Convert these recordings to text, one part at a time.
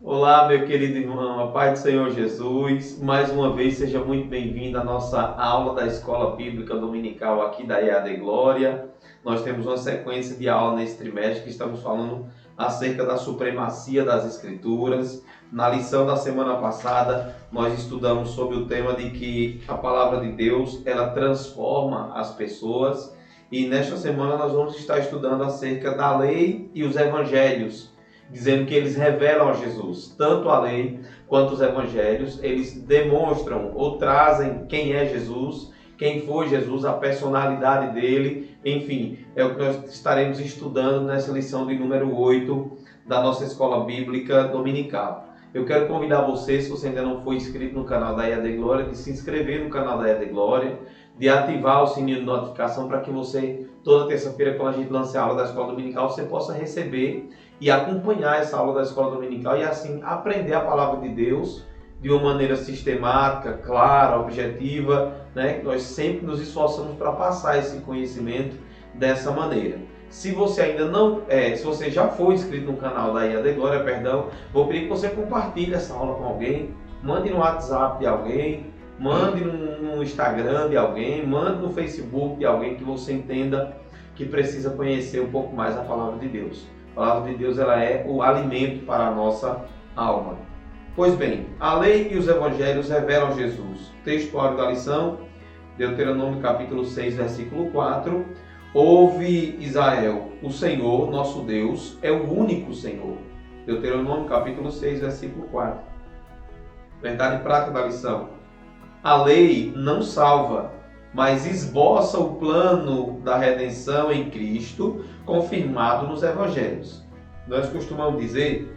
Olá, meu querido irmão, a paz do Senhor Jesus. Mais uma vez, seja muito bem-vindo à nossa aula da Escola Bíblica Dominical aqui da EAD Glória. Nós temos uma sequência de aula nesse trimestre que estamos falando acerca da supremacia das Escrituras. Na lição da semana passada, nós estudamos sobre o tema de que a palavra de Deus, ela transforma as pessoas. E nesta semana nós vamos estar estudando acerca da lei e os evangelhos, dizendo que eles revelam a Jesus. Tanto a lei quanto os evangelhos, eles demonstram ou trazem quem é Jesus, quem foi Jesus, a personalidade dele. Enfim, é o que nós estaremos estudando nessa lição de número 8 da nossa Escola Bíblica Dominical. Eu quero convidar você, se você ainda não foi inscrito no canal da EAD Glória, de se inscrever no canal da EAD Glória, de ativar o sininho de notificação para que você, toda terça-feira, quando a gente lance a aula da Escola Dominical, você possa receber e acompanhar essa aula da Escola Dominical e assim aprender a palavra de Deus de uma maneira sistemática, clara, objetiva, né? Nós sempre nos esforçamos para passar esse conhecimento dessa maneira. Se você ainda não se você já foi inscrito no canal da EAD Glória, vou pedir que você compartilhe essa aula com alguém, mande no WhatsApp de alguém, mande no Instagram de alguém, mande no Facebook de alguém que você entenda que precisa conhecer um pouco mais a palavra de Deus. A palavra de Deus, ela é o alimento para a nossa alma. Pois bem, a lei e os evangelhos revelam Jesus. Textuário da lição, Deuteronômio capítulo 6, versículo 4. Ouve, Israel, o Senhor, nosso Deus, é o único Senhor. Deuteronômio capítulo 6, versículo 4. Verdade prática da lição. A lei não salva, mas esboça o plano da redenção em Cristo, confirmado nos evangelhos. Nós costumamos dizer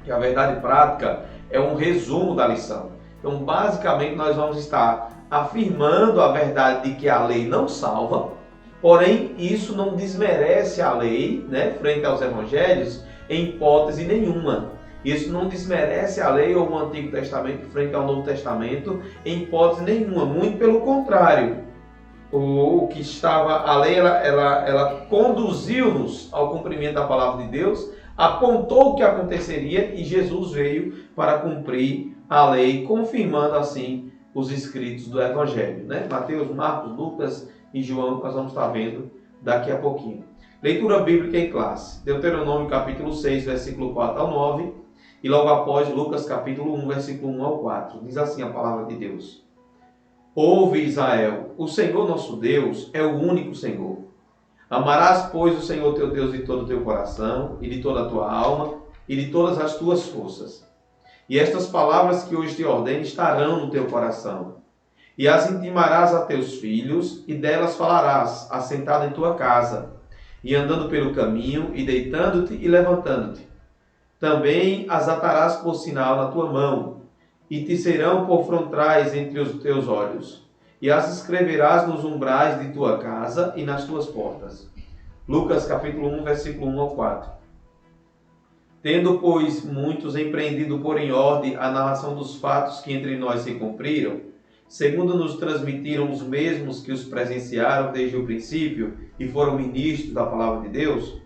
que a verdade prática é um resumo da lição. Então, basicamente, nós vamos estar afirmando a verdade de que a lei não salva, porém, isso não desmerece a lei, né, frente aos evangelhos, em hipótese nenhuma. Isso não desmerece a lei ou o Antigo Testamento frente ao Novo Testamento em hipótese nenhuma, muito pelo contrário. A lei ela conduziu-nos ao cumprimento da palavra de Deus, apontou o que aconteceria e Jesus veio para cumprir a lei, confirmando assim os escritos do Evangelho, né? Mateus, Marcos, Lucas e João, nós vamos estar vendo daqui a pouquinho. Leitura bíblica em classe. Deuteronômio capítulo 6, versículo 4 ao 9. E logo após, Lucas capítulo 1, versículo 1 ao 4. Diz assim a palavra de Deus. Ouve, Israel, o Senhor nosso Deus é o único Senhor. Amarás, pois, o Senhor teu Deus de todo o teu coração, e de toda a tua alma, e de todas as tuas forças. E estas palavras que hoje te ordeno estarão no teu coração. E as intimarás a teus filhos, e delas falarás, assentado em tua casa, e andando pelo caminho, e deitando-te e levantando-te. Também as atarás por sinal na tua mão, e te serão por frontais entre os teus olhos, e as escreverás nos umbrais de tua casa e nas tuas portas. Lucas capítulo 1, versículo 1 ao 4. Tendo, pois, muitos empreendido por em ordem a narração dos fatos que entre nós se cumpriram, segundo nos transmitiram os mesmos que os presenciaram desde o princípio e foram ministros da palavra de Deus,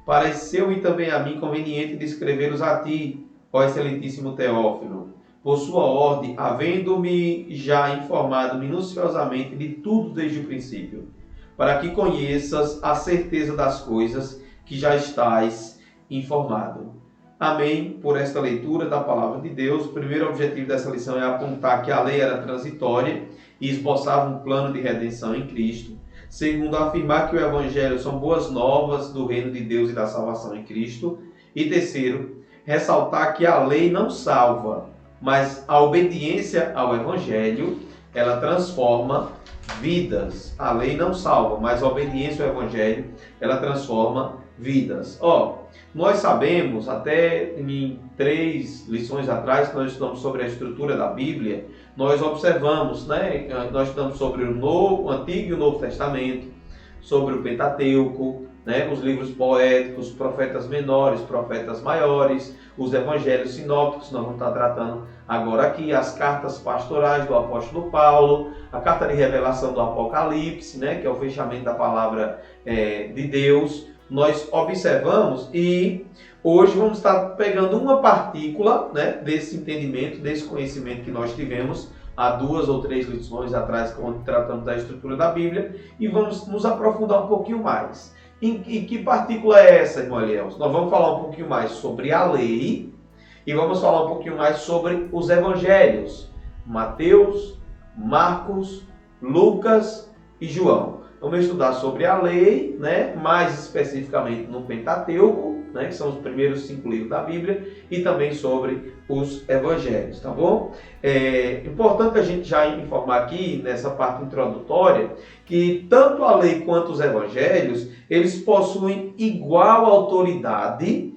pareceu-me também a mim conveniente descrevê-los a ti, ó excelentíssimo Teófilo, por sua ordem, havendo-me já informado minuciosamente de tudo desde o princípio, para que conheças a certeza das coisas que já estás informado. Amém. Por esta leitura da palavra de Deus, o primeiro objetivo dessa lição é apontar que a lei era transitória e esboçava um plano de redenção em Cristo. Segundo, afirmar que o Evangelho são boas novas do reino de Deus e da salvação em Cristo. E terceiro, ressaltar que a lei não salva, mas a obediência ao Evangelho, ela transforma vidas. A lei não salva, mas a obediência ao Evangelho, ela transforma vidas. Nós sabemos, até em 3 lições atrás, que nós estudamos sobre a estrutura da Bíblia, nós observamos, né? Nós estudamos sobre o Antigo e o Novo Testamento, sobre o Pentateuco, né? Os livros poéticos, profetas menores, profetas maiores, os evangelhos sinópticos, nós vamos estar tratando agora aqui, as cartas pastorais do apóstolo Paulo, a carta de revelação do Apocalipse, né? Que é o fechamento da palavra de Deus, nós observamos e hoje vamos estar pegando uma partícula, né, desse entendimento, desse conhecimento que nós tivemos há 2 ou 3 lições atrás, quando tratamos da estrutura da Bíblia, e vamos nos aprofundar um pouquinho mais. E que partícula é essa, irmão Eliel? Nós vamos falar um pouquinho mais sobre a lei e vamos falar um pouquinho mais sobre os evangelhos. Mateus, Marcos, Lucas e João. Vamos estudar sobre a lei, né? Mais especificamente no Pentateuco, né? Que são os primeiros 5 livros da Bíblia, e também sobre os evangelhos, tá bom? É importante a gente já informar aqui, nessa parte introdutória, que tanto a lei quanto os evangelhos, eles possuem igual autoridade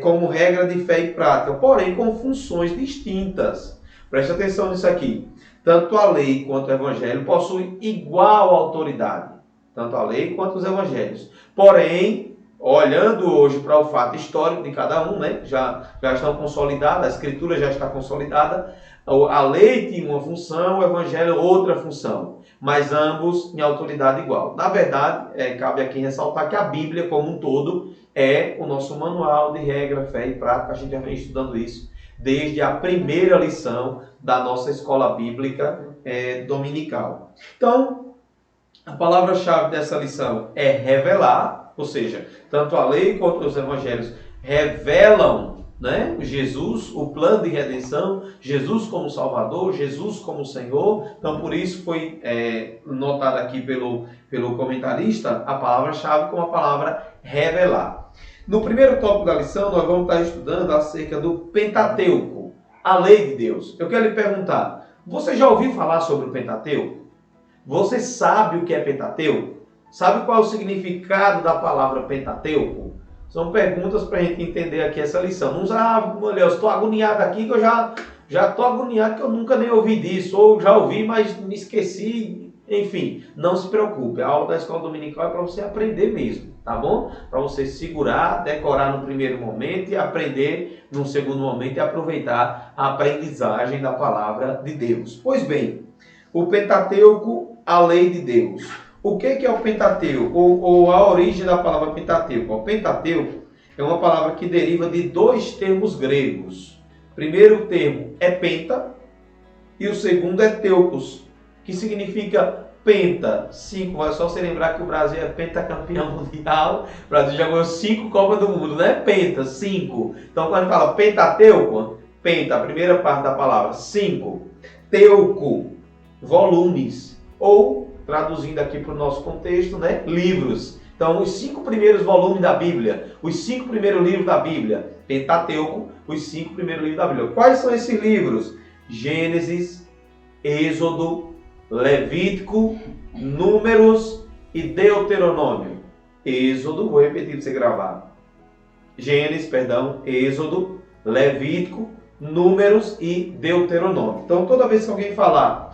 como regra de fé e prática, porém com funções distintas. Preste atenção nisso aqui. Tanto a lei quanto o evangelho possuem igual autoridade. Tanto a lei quanto os evangelhos. Porém, olhando hoje para o fato histórico de cada um, né, já estão consolidadas, a escritura já está consolidada. A lei tinha uma função, o evangelho outra função. Mas ambos em autoridade igual. Na verdade, cabe aqui ressaltar que a Bíblia como um todo é o nosso manual de regra, fé e prática. A gente já vem estudando isso desde a primeira lição da nossa escola bíblica dominical. Então, a palavra-chave dessa lição é revelar, ou seja, tanto a lei quanto os evangelhos revelam, né, Jesus, o plano de redenção, Jesus como Salvador, Jesus como Senhor. Então, por isso foi notado aqui pelo comentarista a palavra-chave como a palavra revelar. No primeiro tópico da lição, nós vamos estar estudando acerca do Pentateuco, a lei de Deus. Eu quero lhe perguntar, você já ouviu falar sobre o Pentateuco? Você sabe o que é Pentateuco? Sabe qual é o significado da palavra Pentateuco? São perguntas para a gente entender aqui essa lição. Não mulher, eu estou agoniado aqui, que eu já estou agoniado, que eu nunca nem ouvi disso, ou já ouvi, mas me esqueci. Enfim, não se preocupe, a aula da escola dominical é para você aprender mesmo, tá bom? Para você segurar, decorar no primeiro momento e aprender no segundo momento e aproveitar a aprendizagem da palavra de Deus. Pois bem, o Pentateuco, a lei de Deus. O que é o Pentateuco? Ou a origem da palavra Pentateuco? O Pentateuco é uma palavra que deriva de 2 termos gregos. O primeiro termo é penta e o segundo é teukos, que significa penta, 5. É só você lembrar que o Brasil é pentacampeão mundial. O Brasil já ganhou 5 Copas do Mundo, né? Penta, 5. Então, quando a gente fala Pentateuco, penta, a primeira parte da palavra, 5. Teuco, volumes. Ou, traduzindo aqui para o nosso contexto, né? Livros. Então, os 5 primeiros volumes da Bíblia, os 5 primeiros livros da Bíblia, Pentateuco, os 5 primeiros livros da Bíblia. Quais são esses livros? Gênesis, Êxodo, Levítico, Números e Deuteronômio. Êxodo, vou repetir para você gravar. Gênesis, Êxodo, Levítico, Números e Deuteronômio. Então, toda vez que alguém falar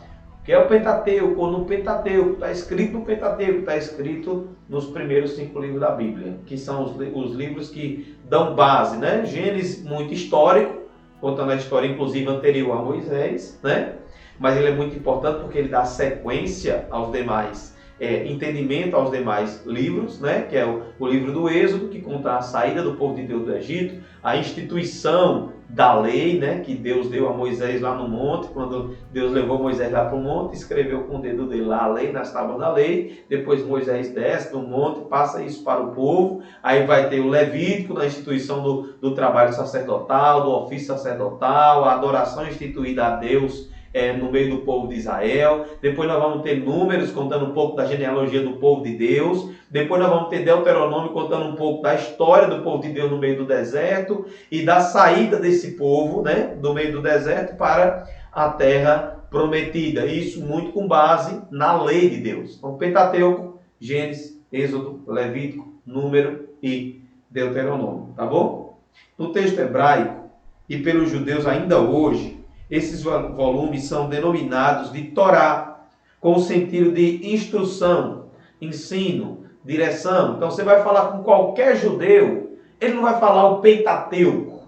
que é o Pentateuco ou no Pentateuco, está escrito no Pentateuco, está escrito nos primeiros 5 livros da Bíblia, que são os livros que dão base, né? Gênesis, muito histórico, contando a história inclusive anterior a Moisés, né? Mas ele é muito importante porque ele dá sequência aos demais, entendimento aos demais livros, né? Que é o livro do Êxodo, que conta a saída do povo de Deus do Egito, a instituição da lei, né? Que Deus deu a Moisés lá no monte, quando Deus levou Moisés lá para o monte, escreveu com o dedo dele lá a lei, nas tábuas da lei. Depois Moisés desce do monte, passa isso para o povo. Aí vai ter o Levítico, na instituição do trabalho sacerdotal, do ofício sacerdotal, a adoração instituída a Deus no meio do povo de Israel. Depois nós vamos ter Números, contando um pouco da genealogia do povo de Deus. Depois nós vamos ter Deuteronômio, contando um pouco da história do povo de Deus no meio do deserto e da saída desse povo, né, do meio do deserto para a terra prometida. Isso muito com base na lei de Deus. Então, Pentateuco, Gênesis, Êxodo, Levítico, Número e Deuteronômio, tá bom? No texto hebraico e pelos judeus ainda hoje, esses volumes são denominados de Torá, com o sentido de instrução, ensino, direção. Então você vai falar com qualquer judeu, ele não vai falar o Pentateuco,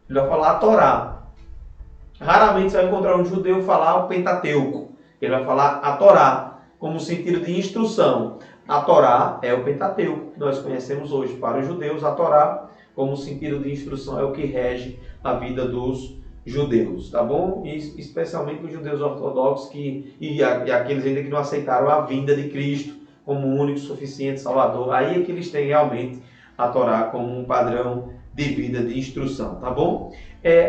ele vai falar a Torá. Raramente você vai encontrar um judeu falar o Pentateuco, ele vai falar a Torá, como sentido de instrução. A Torá é o Pentateuco, que nós conhecemos hoje. Para os judeus, a Torá, como sentido de instrução, é o que rege a vida dos judeus, tá bom? E especialmente os judeus ortodoxos e aqueles ainda que não aceitaram a vinda de Cristo como o único suficiente Salvador. Aí é que eles têm realmente a Torá como um padrão de vida, de instrução, tá bom?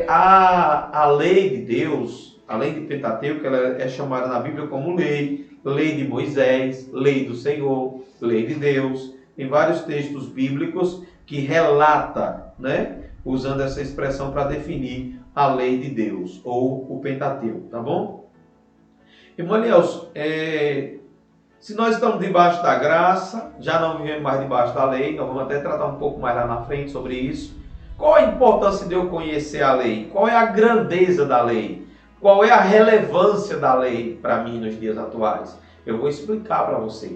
A lei de Deus, a lei de Pentateuco, ela é chamada na Bíblia como lei de Moisés, lei do Senhor, lei de Deus. Tem vários textos bíblicos que relata, né, usando essa expressão para definir a lei de Deus, ou o Pentateuco, tá bom? Irmão Elielson, se nós estamos debaixo da graça, já não vivemos mais debaixo da lei, nós vamos até tratar um pouco mais lá na frente sobre isso. Qual a importância de eu conhecer a lei? Qual é a grandeza da lei? Qual é a relevância da lei para mim nos dias atuais? Eu vou explicar para você.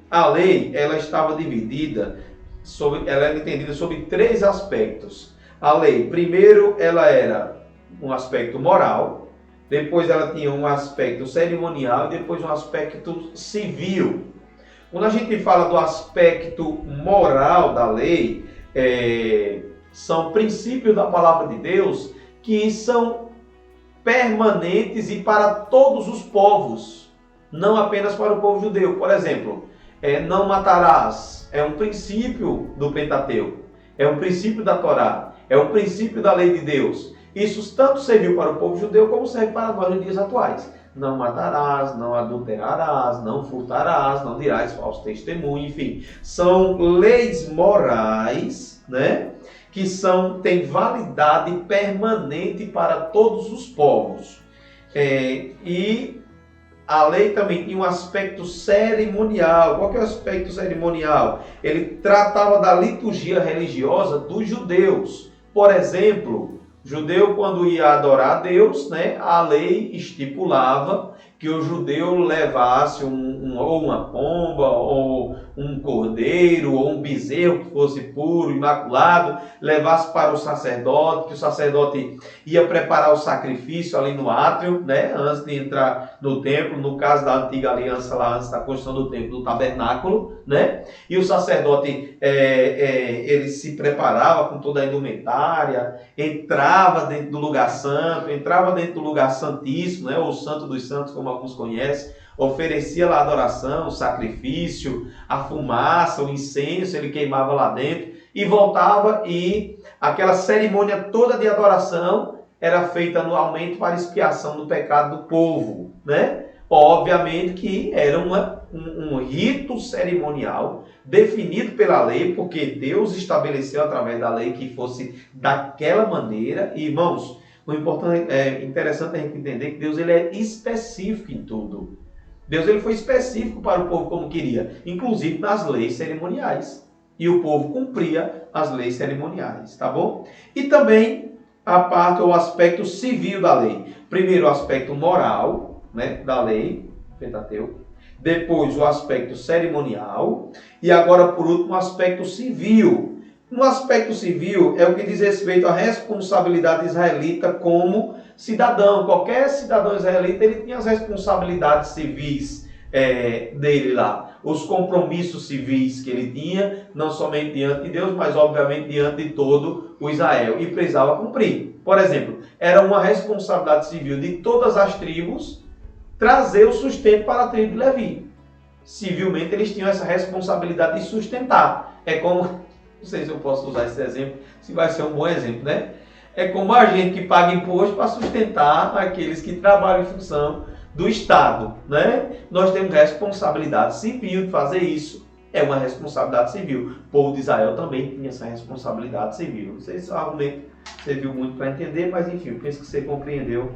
A lei, ela estava dividida, ela era entendida sobre 3 aspectos. A lei, primeiro, ela era um aspecto moral, depois ela tinha um aspecto cerimonial e depois um aspecto civil. Quando a gente fala do aspecto moral da lei, são princípios da palavra de Deus que são permanentes e para todos os povos, não apenas para o povo judeu. Por exemplo, não matarás, é um princípio do Pentateuco, é um princípio da Torá, é um princípio da lei de Deus. Isso tanto serviu para o povo judeu como serve para nós nos dias atuais. Não matarás, não adulterarás, não furtarás, não dirás falso testemunho, enfim. São leis morais, né, que têm validade permanente para todos os povos. E a lei também tinha um aspecto cerimonial. Qual que é o aspecto cerimonial? Ele tratava da liturgia religiosa dos judeus. Por exemplo, o judeu, quando ia adorar a Deus, né, a lei estipulava que o judeu levasse ou uma pomba, ou um cordeiro, ou um bezerro que fosse puro, imaculado, levasse para o sacerdote, que o sacerdote ia preparar o sacrifício ali no átrio, né, antes de entrar no templo, no caso da antiga aliança, lá antes da construção do templo, do tabernáculo, né, e o sacerdote, ele se preparava com toda a indumentária, entrava dentro do lugar santo, entrava dentro do lugar santíssimo, né, ou santo dos santos, como alguns conhecem, oferecia lá a adoração, o sacrifício, a fumaça, o incenso, ele queimava lá dentro e voltava, e aquela cerimônia toda de adoração era feita anualmente para expiação do pecado do povo, né? Obviamente que era um rito cerimonial definido pela lei, porque Deus estabeleceu através da lei que fosse daquela maneira. E, irmãos, o importante, interessante a gente entender que Deus, ele é específico em tudo. Deus, ele foi específico para o povo como queria, inclusive nas leis cerimoniais. E o povo cumpria as leis cerimoniais, tá bom? E também a parte, o aspecto civil da lei. Primeiro o aspecto moral, né, da lei, Pentateuco. Depois o aspecto cerimonial. E agora, por último, o aspecto civil. No aspecto civil é o que diz respeito à responsabilidade israelita como cidadão. Qualquer cidadão israelita, ele tinha as responsabilidades civis dele lá. Os compromissos civis que ele tinha, não somente diante de Deus, mas obviamente diante de todo o Israel. E precisava cumprir. Por exemplo, era uma responsabilidade civil de todas as tribos trazer o sustento para a tribo de Levi. Civilmente, eles tinham essa responsabilidade de sustentar. É como, não sei se eu posso usar esse exemplo, se vai ser um bom exemplo, né? É como a gente que paga imposto para sustentar aqueles que trabalham em função do Estado, né? Nós temos responsabilidade civil de fazer isso. É uma responsabilidade civil. O povo de Israel também tinha essa responsabilidade civil. Não sei se o argumento serviu muito para entender, mas enfim, eu penso que você compreendeu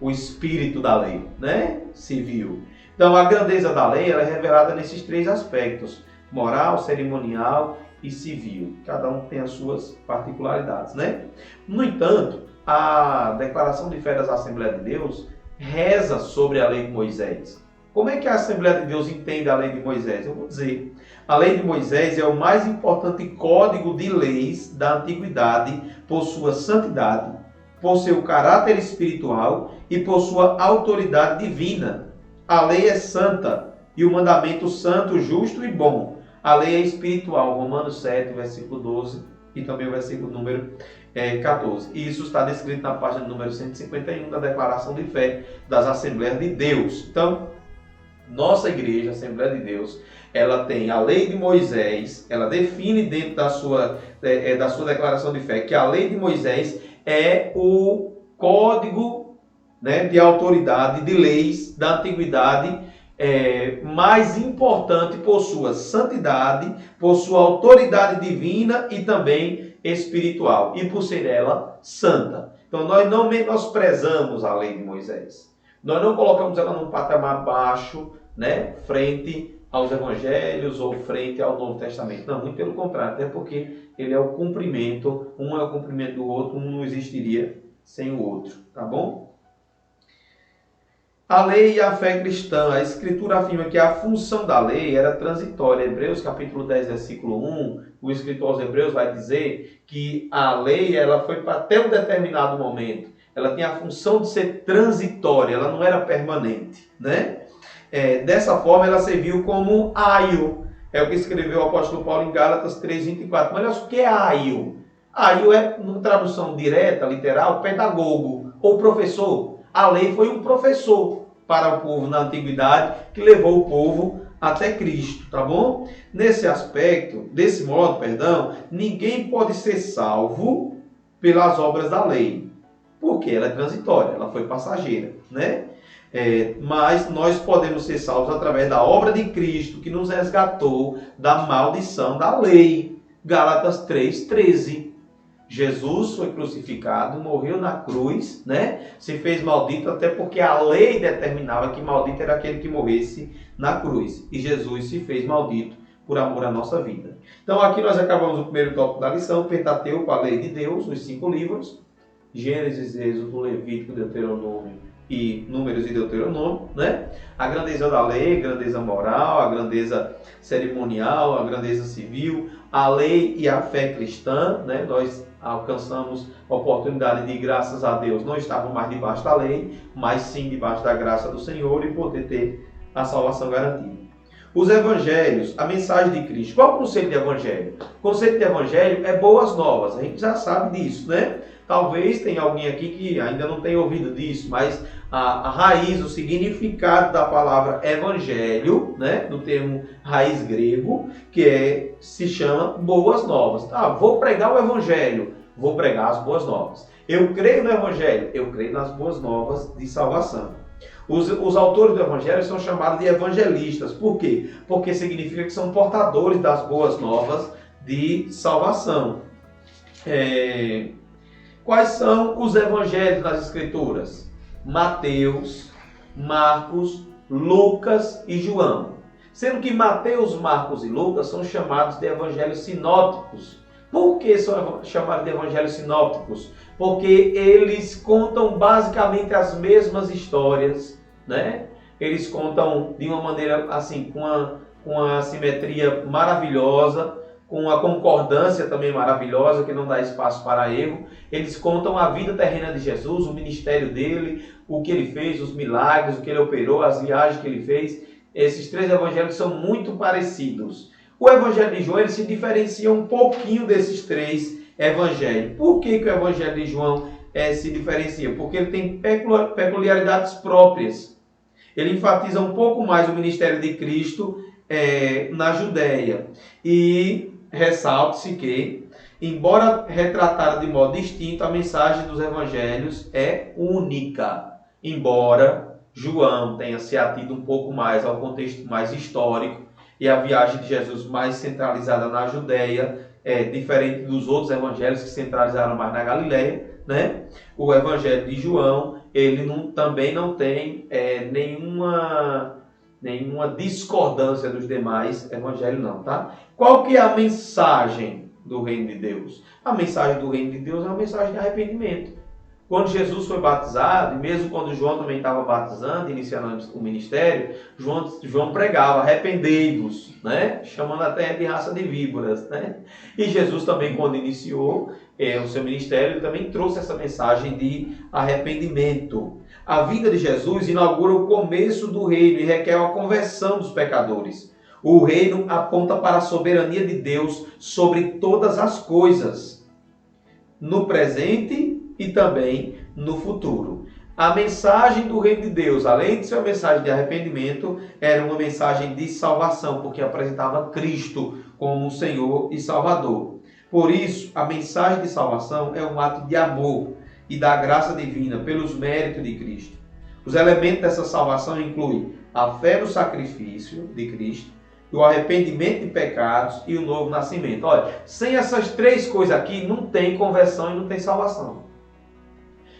o espírito da lei, né? Civil. Então, a grandeza da lei ela é revelada nesses 3 aspectos: moral, cerimonial e civil. Cada um tem as suas particularidades, né? No entanto, a declaração de fé das Assembleias de Deus reza sobre a lei de Moisés. Como é que a Assembleia de Deus entende a lei de Moisés? Eu vou dizer, a lei de Moisés é o mais importante código de leis da antiguidade por sua santidade, por seu caráter espiritual e por sua autoridade divina. A lei é santa e o mandamento santo, justo e bom. A lei é espiritual, Romanos 7, versículo 12, e também o versículo número 14. E isso está descrito na página número 151 da Declaração de Fé das Assembleias de Deus. Então, nossa igreja, Assembleia de Deus, ela tem a lei de Moisés, ela define dentro da sua declaração de fé que a lei de Moisés é o código, né, de autoridade, de leis da antiguidade, mais importante por sua santidade, por sua autoridade divina e também espiritual, e por ser ela santa. Então nós não menosprezamos a lei de Moisés. Nós não colocamos ela num patamar baixo, né, frente aos evangelhos ou frente ao Novo Testamento. Não, muito pelo contrário, até porque ele é o cumprimento, um é o cumprimento do outro, um não existiria sem o outro, tá bom? A lei e a fé cristã, a Escritura afirma que a função da lei era transitória. Hebreus capítulo 10, versículo 1, o escritor aos Hebreus vai dizer que a lei ela foi para até um determinado momento. Ela tinha a função de ser transitória, ela não era permanente, né? Dessa forma, ela serviu como aio. É o que escreveu o apóstolo Paulo em Gálatas 3:24. Mas olha o que é aio. Aio é, numa tradução direta, literal, pedagogo ou professor. A lei foi um professor para o povo na antiguidade que levou o povo até Cristo, tá bom? Desse modo, ninguém pode ser salvo pelas obras da lei, porque ela é transitória, ela foi passageira, né? Mas nós podemos ser salvos através da obra de Cristo, que nos resgatou da maldição da lei. Gálatas 3:13. Jesus foi crucificado, morreu na cruz, né? Se fez maldito até porque a lei determinava que maldito era aquele que morresse na cruz. E Jesus se fez maldito por amor à nossa vida. Então aqui nós acabamos o primeiro tópico da lição, Pentateuco, a lei de Deus, os 5 livros, Gênesis, Êxodo, Levítico, Deuteronômio e Números e Deuteronômio, né? A grandeza da lei, a grandeza moral, a grandeza cerimonial, a grandeza civil, a lei e a fé cristã, né? Nós alcançamos a oportunidade de, graças a Deus, não estarmos mais debaixo da lei, mas sim debaixo da graça do Senhor e poder ter a salvação garantida. Os evangelhos, a mensagem de Cristo. Qual é o conceito de evangelho? O conceito de evangelho é boas novas, a gente já sabe disso, né? Talvez tenha alguém aqui que ainda não tenha ouvido disso, mas a raiz, o significado da palavra evangelho, né, do termo raiz grego, que se chama boas novas. Vou pregar o evangelho, vou pregar as boas novas. Eu creio no evangelho, eu creio nas boas novas de salvação. Os autores do evangelho são chamados de evangelistas. Por quê? Porque significa que são portadores das boas novas de salvação. Quais são os evangelhos das Escrituras? Mateus, Marcos, Lucas e João. Sendo que Mateus, Marcos e Lucas são chamados de evangelhos sinópticos. Por que são chamados de evangelhos sinópticos? Porque eles contam basicamente as mesmas histórias, né? Eles contam de uma maneira assim, com uma simetria maravilhosa, com a concordância também maravilhosa, que não dá espaço para erro. Eles contam a vida terrena de Jesus, o ministério dele, o que ele fez, os milagres, o que ele operou, as viagens que ele fez. Esses 3 evangelhos são muito parecidos. O evangelho de João ele se diferencia um pouquinho desses 3 evangelhos. Por que o evangelho de João se diferencia? Porque ele tem peculiaridades próprias. Ele enfatiza um pouco mais o ministério de Cristo na Judéia. E ressalte-se que, embora retratada de modo distinto, a mensagem dos evangelhos é única. Embora João tenha se atido um pouco mais ao contexto mais histórico e a viagem de Jesus mais centralizada na Judéia, diferente dos outros evangelhos que centralizaram mais na Galileia, né? O evangelho de João, ele também não tem nenhuma discordância dos demais evangelhos, não, tá? Qual que é a mensagem do reino de Deus? A mensagem do reino de Deus é uma mensagem de arrependimento. Quando Jesus foi batizado, e mesmo quando João também estava batizando, iniciando o ministério, João pregava, arrependei-vos, né? Chamando até de raça de víboras, né? E Jesus também, quando iniciou o seu ministério, ele também trouxe essa mensagem de arrependimento. A vinda de Jesus inaugura o começo do reino e requer a conversão dos pecadores. O reino aponta para a soberania de Deus sobre todas as coisas, no presente e também no futuro. A mensagem do reino de Deus, além de ser uma mensagem de arrependimento, era uma mensagem de salvação, porque apresentava Cristo como o Senhor e Salvador. Por isso, a mensagem de salvação é um ato de amor e da graça divina pelos méritos de Cristo. Os elementos dessa salvação incluem a fé no sacrifício de Cristo, o arrependimento de pecados e o novo nascimento. Olha, sem essas três coisas aqui, não tem conversão e não tem salvação.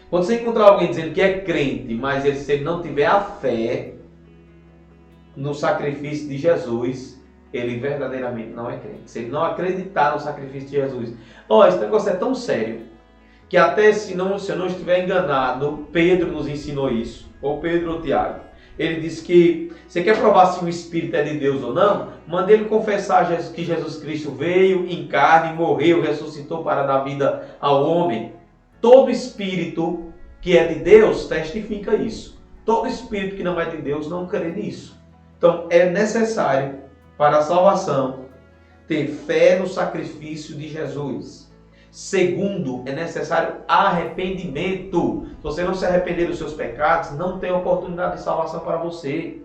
Quando você encontrar alguém dizendo que é crente, mas se ele não tiver a fé no sacrifício de Jesus, ele verdadeiramente não é crente. Se ele não acreditar no sacrifício de Jesus. Olha, esse negócio é tão sério, que até se eu não estiver enganado, Pedro nos ensinou isso, ou Pedro ou Tiago. Ele disse que você quer provar se o Espírito é de Deus ou não? Manda ele confessar que Jesus Cristo veio em carne, morreu, ressuscitou para dar vida ao homem. Todo Espírito que é de Deus testifica isso. Todo Espírito que não é de Deus não crê nisso. Então é necessário para a salvação ter fé no sacrifício de Jesus. Segundo, é necessário arrependimento. Se você não se arrepender dos seus pecados, não tem oportunidade de salvação para você,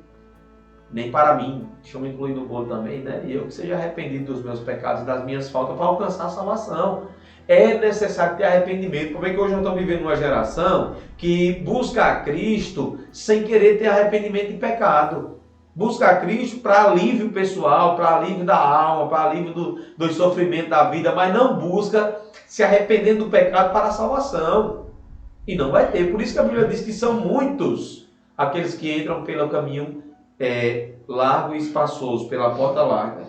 nem para mim. Deixa eu me incluir no bolo também, né? E eu que seja arrependido dos meus pecados e das minhas faltas para alcançar a salvação. É necessário ter arrependimento. Como é que hoje nós estamos vivendo uma geração que busca a Cristo sem querer ter arrependimento de pecado? Busca a Cristo para alívio pessoal, para alívio da alma, para alívio do sofrimento da vida, mas não busca se arrependendo do pecado para a salvação. E não vai ter. Por isso que a Bíblia diz que são muitos aqueles que entram pelo caminho largo e espaçoso, pela porta larga.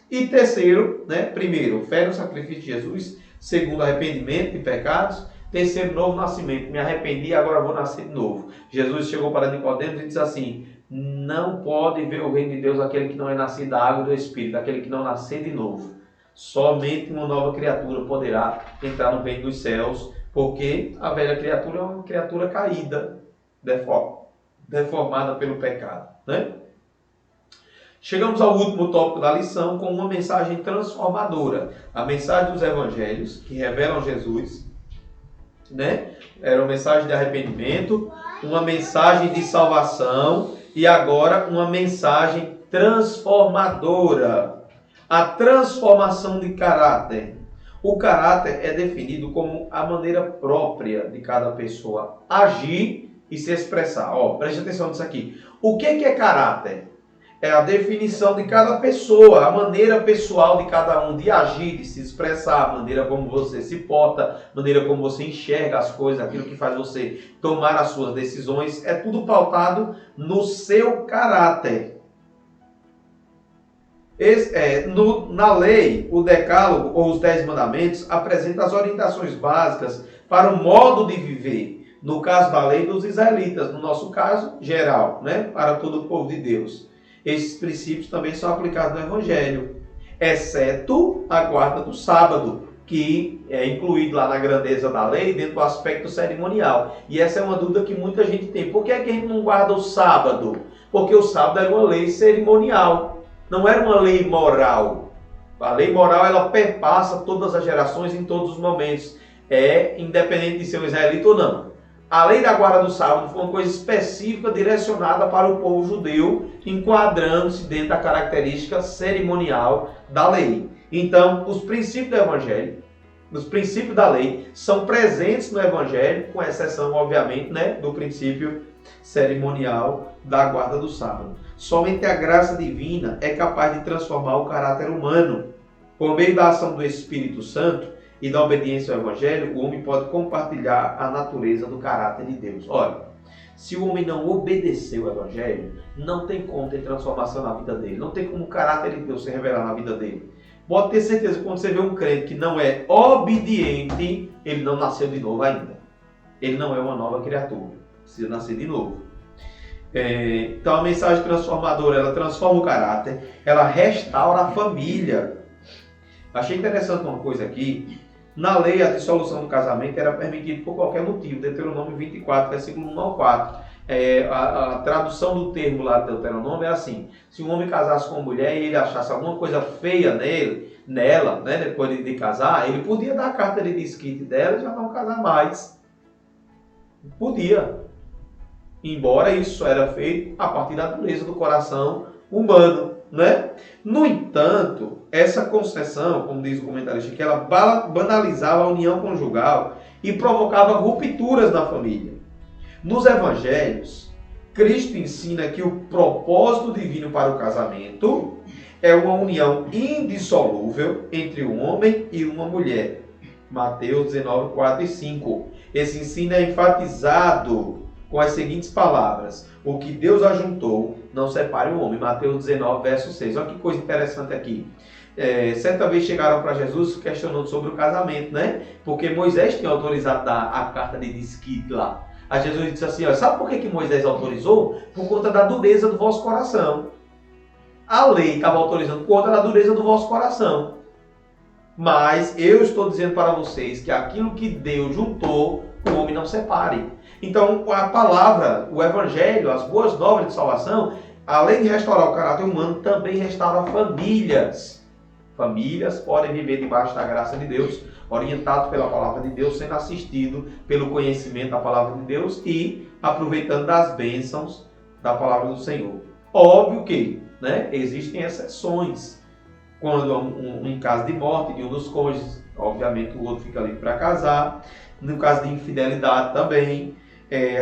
E terceiro, né? Primeiro, fé no sacrifício de Jesus. Segundo, arrependimento de pecados. Terceiro, novo nascimento. Me arrependi, agora vou nascer de novo. Jesus chegou para Nicodemos e disse assim: não pode ver o reino de Deus aquele que não é nascido da água e do Espírito, aquele que não nascer de novo. Somente uma nova criatura poderá entrar no reino dos céus, porque a velha criatura é uma criatura caída, deformada pelo pecado, né? Chegamos ao último tópico da lição com uma mensagem transformadora. A mensagem dos evangelhos, que revelam Jesus, né? Era uma mensagem de arrependimento, uma mensagem de salvação e agora uma mensagem transformadora. A transformação de caráter. O caráter é definido como a maneira própria de cada pessoa agir e se expressar. Preste atenção nisso aqui. O que é caráter? É a definição de cada pessoa, a maneira pessoal de cada um de agir, de se expressar, a maneira como você se porta, a maneira como você enxerga as coisas, aquilo que faz você tomar as suas decisões, é tudo pautado no seu caráter. Na lei, o decálogo ou os 10 mandamentos apresentam as orientações básicas para o modo de viver. No caso da lei dos israelitas, no nosso caso, geral, né? Para todo o povo de Deus. Esses princípios também são aplicados no Evangelho, exceto a guarda do sábado, que é incluído lá na grandeza da lei, dentro do aspecto cerimonial. E essa é uma dúvida que muita gente tem. Por que é que a gente não guarda o sábado? Porque o sábado era uma lei cerimonial, não era uma lei moral. A lei moral, ela perpassa todas as gerações em todos os momentos. Independente de ser um israelita ou não. A lei da guarda do sábado foi uma coisa específica direcionada para o povo judeu, enquadrando-se dentro da característica cerimonial da lei. Então, os princípios do Evangelho, os princípios da lei, são presentes no Evangelho, com exceção, obviamente, né, do princípio cerimonial da guarda do sábado. Somente a graça divina é capaz de transformar o caráter humano. Por meio da ação do Espírito Santo e da obediência ao Evangelho, o homem pode compartilhar a natureza do caráter de Deus. Olha, se o homem não obedecer o Evangelho, não tem como ter transformação na vida dele. Não tem como o caráter de Deus se revelar na vida dele. Pode ter certeza que quando você vê um crente que não é obediente, ele não nasceu de novo ainda. ele não é uma nova criatura. Precisa nascer de novo. Então a mensagem transformadora, ela transforma o caráter, ela restaura a família. Achei interessante uma coisa aqui. Na lei, a dissolução do casamento era permitida por qualquer motivo. Deuteronômio 24, versículo 1 ao 4. A tradução do termo lá do Deuteronômio é assim: se um homem casasse com uma mulher e ele achasse alguma coisa feia nela, né, depois de casar, ele podia dar a carta de desquite dela e já não casar mais. Podia. Embora isso era feito a partir da dureza do coração humano, né? No entanto, essa concessão, como diz o comentarista aqui, ela banalizava a união conjugal e provocava rupturas na família. Nos evangelhos, Cristo ensina que o propósito divino para o casamento é uma união indissolúvel entre um homem e uma mulher. Mateus 19, 4 e 5. Esse ensino é enfatizado com as seguintes palavras: o que Deus ajuntou, não separe o homem. Mateus 19, verso 6. Olha que coisa interessante aqui. Certa vez chegaram para Jesus questionando sobre o casamento, né? Porque Moisés tinha autorizado a carta de desquite lá. Aí Jesus disse assim, sabe por que Moisés autorizou? Por conta da dureza do vosso coração. A lei estava autorizando por conta da dureza do vosso coração. Mas eu estou dizendo para vocês que aquilo que Deus juntou, o homem não separe. Então, a palavra, o evangelho, as boas novas de salvação, além de restaurar o caráter humano, também restaura famílias. Famílias podem viver debaixo da graça de Deus, orientado pela palavra de Deus, sendo assistido pelo conhecimento da palavra de Deus e aproveitando das bênçãos da palavra do Senhor. Óbvio que, né, existem exceções. Quando em caso de morte de um dos cônjuges, obviamente o outro fica livre para casar. No caso de infidelidade também,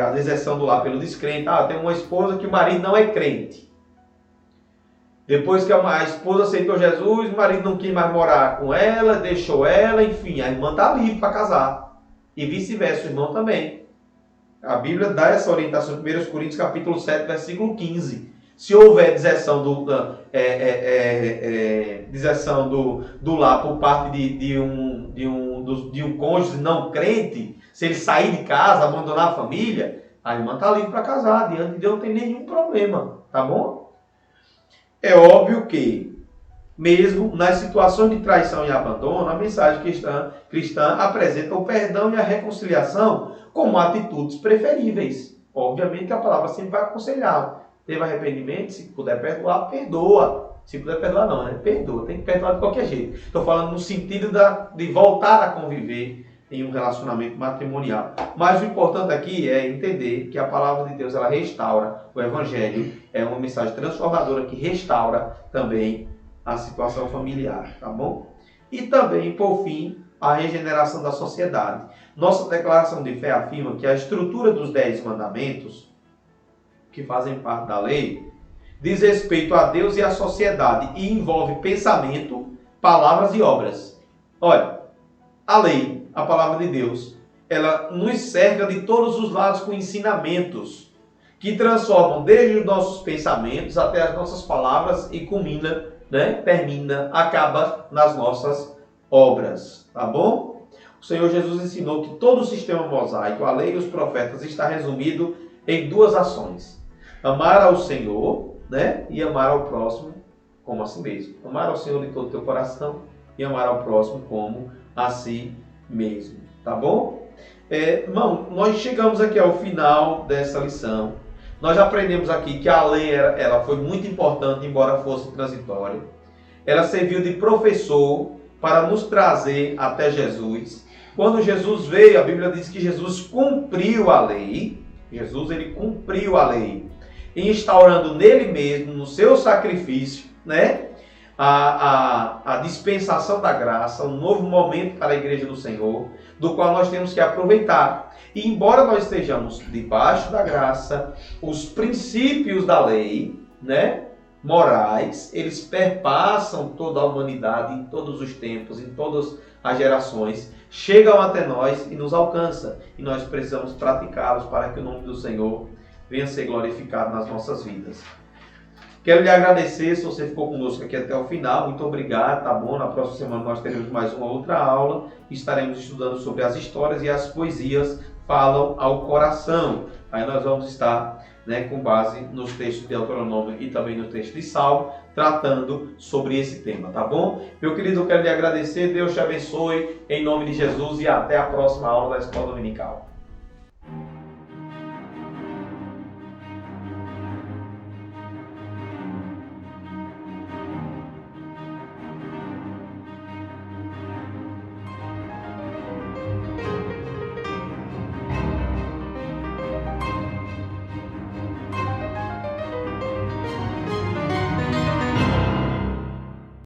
a deserção do lar pelo descrente. Tem uma esposa que o marido não é crente. Depois que a esposa aceitou Jesus, o marido não quis mais morar com ela, deixou ela, enfim, a irmã está livre para casar. E vice-versa, o irmão também. A Bíblia dá essa orientação em 1 Coríntios capítulo 7, versículo 15. Se houver deserção do lar por parte de um cônjuge não crente, se ele sair de casa, abandonar a família, a irmã está livre para casar. Diante de Deus não tem nenhum problema, tá bom? É óbvio que, mesmo nas situações de traição e abandono, a mensagem cristã apresenta o perdão e a reconciliação como atitudes preferíveis. Obviamente que a palavra sempre vai aconselhar. Teve arrependimento, se puder perdoar, perdoa. Se puder perdoar não, né? Perdoa, tem que perdoar de qualquer jeito. Estou falando no sentido de voltar a conviver em um relacionamento matrimonial. Mas o importante aqui é entender que a palavra de Deus, ela restaura. O Evangelho é uma mensagem transformadora que restaura também a situação familiar, tá bom? E também, por fim, a regeneração da sociedade. Nossa declaração de fé afirma que a estrutura dos 10 mandamentos, que fazem parte da lei, diz respeito a Deus e à sociedade e envolve pensamento, palavras e obras. Olha, a lei, a palavra de Deus, ela nos cerca de todos os lados com ensinamentos que transformam desde os nossos pensamentos até as nossas palavras e termina, acaba nas nossas obras, tá bom? O Senhor Jesus ensinou que todo o sistema mosaico, a lei e os profetas, está resumido em 2 ações: amar ao Senhor, e amar ao próximo como a si mesmo. Amar ao Senhor de todo o teu coração e amar ao próximo como a si mesmo, tá bom? Irmão, nós chegamos aqui ao final dessa lição. Nós aprendemos aqui que a lei ela foi muito importante, embora fosse transitória. Ela serviu de professor para nos trazer até Jesus. Quando Jesus veio, a Bíblia diz que Jesus cumpriu a lei. Jesus, ele cumpriu a lei, instaurando nele mesmo, no seu sacrifício, a dispensação da graça, um novo momento para a igreja do Senhor, do qual nós temos que aproveitar. E embora nós estejamos debaixo da graça, os princípios da lei, morais, eles perpassam toda a humanidade, em todos os tempos, em todas as gerações, chegam até nós e nos alcançam. E nós precisamos praticá-los para que o nome do Senhor venha a ser glorificado nas nossas vidas. Quero lhe agradecer se você ficou conosco aqui até o final. Muito obrigado, tá bom? Na próxima semana nós teremos mais uma outra aula. Estaremos estudando sobre as histórias e as poesias falam ao coração. Aí nós vamos estar, com base nos textos de Deuteronômio e também no texto de Salmo, tratando sobre esse tema, tá bom? Meu querido, eu quero lhe agradecer, Deus te abençoe, em nome de Jesus, e até a próxima aula da Escola Dominical.